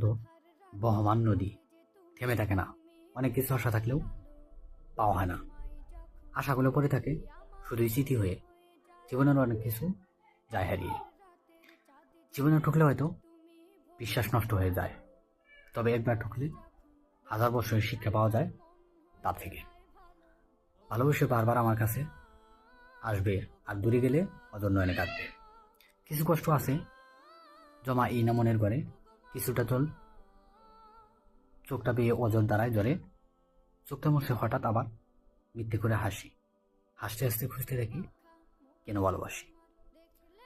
শুধু বহমান নদী, থেমে থাকে না। অনেক কিছু আশা থাকলেও পাওয়া হয় না। আশাগুলো পড়ে থাকে শুধুই স্মৃতি হয়ে। জীবনের অনেক কিছু যায় হারিয়ে। জীবনে ঠকলে হয়তো বিশ্বাস নষ্ট হয়ে যায়, তবে একবার ঠকলে হাজার বছরের শিক্ষা পাওয়া যায় তার থেকে। ভালোবেসে বারবার আমার কাছে আসবে, আর দূরে গেলে অজন্য এনে কাঁদবে। কিছু কষ্ট আছে জমা এই না মনের ঘরে, কিছুটা জল চোখটা পেয়ে অজর দ্বারায় জ্বরে। চোখটা মুছে হঠাৎ আবার মিথ্যে করে হাসি, হাসতে হাসতে খুঁজতে থাকি কেন ভালোবাসি।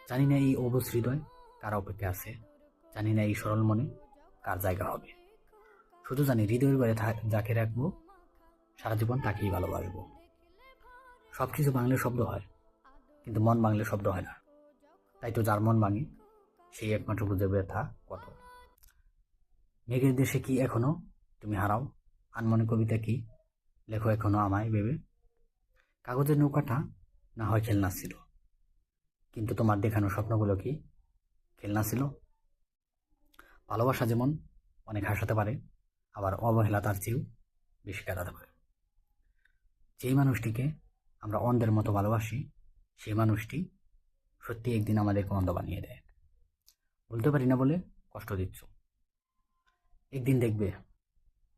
জানি না এই অবুঝ হৃদয় কার অপেক্ষা আছে, জানি না এই সরল মনে কার জায়গা হবে। শুধু জানি হৃদয়ের ঘরে যাকে রাখবো সারা জীবন তাকেই ভালোবাসবো। সবকিছু বাংলা শব্দ হয়, কিন্তু মন বাংলা শব্দ হয় না। তাই তো যার মন ভাঙে সেই একমাত্র বুঝে ব্যথা কত। মেঘের দেশে কি এখনো তুমি হারাও, আনমনে কবিতা কি লেখো এখনো আমায় ভেবে। কাগজের নৌকাটা না হয় খেলনা ছিল, কিন্তু তোমার দেখানো স্বপ্নগুলো কি খেলনা ছিল? ভালোবাসা যেমন অনেক হাসাতে পারে, আবার অবহেলা তার চেয়েও বেশি কাঁদাতে পারে। যেই মানুষটিকে আমরা অন্ধের মতো ভালোবাসি, সেই মানুষটি সত্যি একদিন আমাদেরকে অন্ধ বানিয়ে দেয়। বলতে পারি না বলে কষ্ট দিচ্ছ, একদিন দেখবে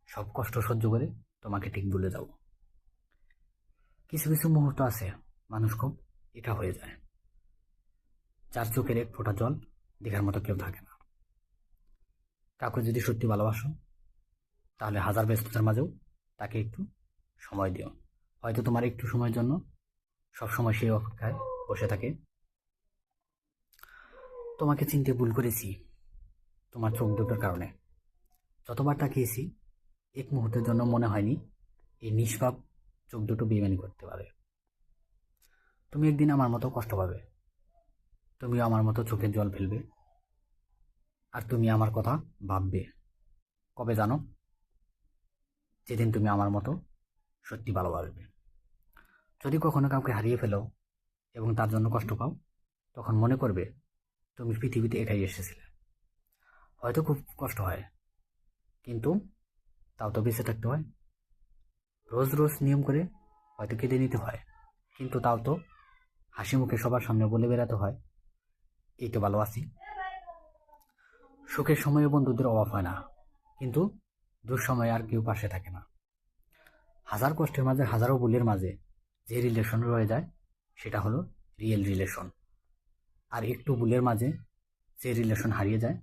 সব কষ্ট সহ্য করে তোমাকে ঠিক ভুলে যাব। কিছু কিছু মুহূর্ত আছে মানুষ খুব একা হয়ে যায়, যার চোখের এক ফোঁটা জল দেখার মতো কেউ থাকে না। কাউকে যদি সত্যি ভালোবাসো, তাহলে হাজার ব্যস্ততার মাঝেও তাকে একটু সময় দিও। হয়তো তোমার একটু সময়ের জন্য সবসময় সেই অপেক্ষায় বসে থাকে। তোমাকে চিনতে ভুল করেছি তোমার চোখ দুটোর কারণে। যতবার তাকিয়েছি এক মুহূর্তের জন্য মনে হয়নি এই নিষ্পাপ চোখ দুটো বেইমানি করতে পারে। তুমি একদিন আমার মতো কষ্ট পাবে, তুমিও আমার মতো চোখের জল ফেলবে, আর তুমি আমার কথা ভাববে। কবে জানো? যেদিন তুমি আমার মতো সত্যি ভালোবাসবে। যদি কখনো কাউকে হারিয়ে ফেলো এবং তার জন্য কষ্ট পাও, তখন মনে করবে তুমি পৃথিবীতে একাই এসেছিলে। হয়তো খুব কষ্ট হয়, কিন্তু তাও তো বেঁচে থাকতে হয়। রোজ রোজ নিয়ম করে হয়তো কেঁদে নিতে হয়, কিন্তু তাও তো হাসি মুখে সবার সামনে বলে বেড়াতে হয় এই তো ভালো আছি। সুখের সময়ে বন্ধুদের অভাব হয় না, কিন্তু দুঃসময়ে আর কেউ পাশে থাকে না। হাজার কষ্টের মাঝে, হাজারো ভুলের মাঝে যে রিলেশন রয়ে যায় সেটা হলো রিয়েল রিলেশন। আর একটু ভুলের মাঝে যে রিলেশন হারিয়ে যায়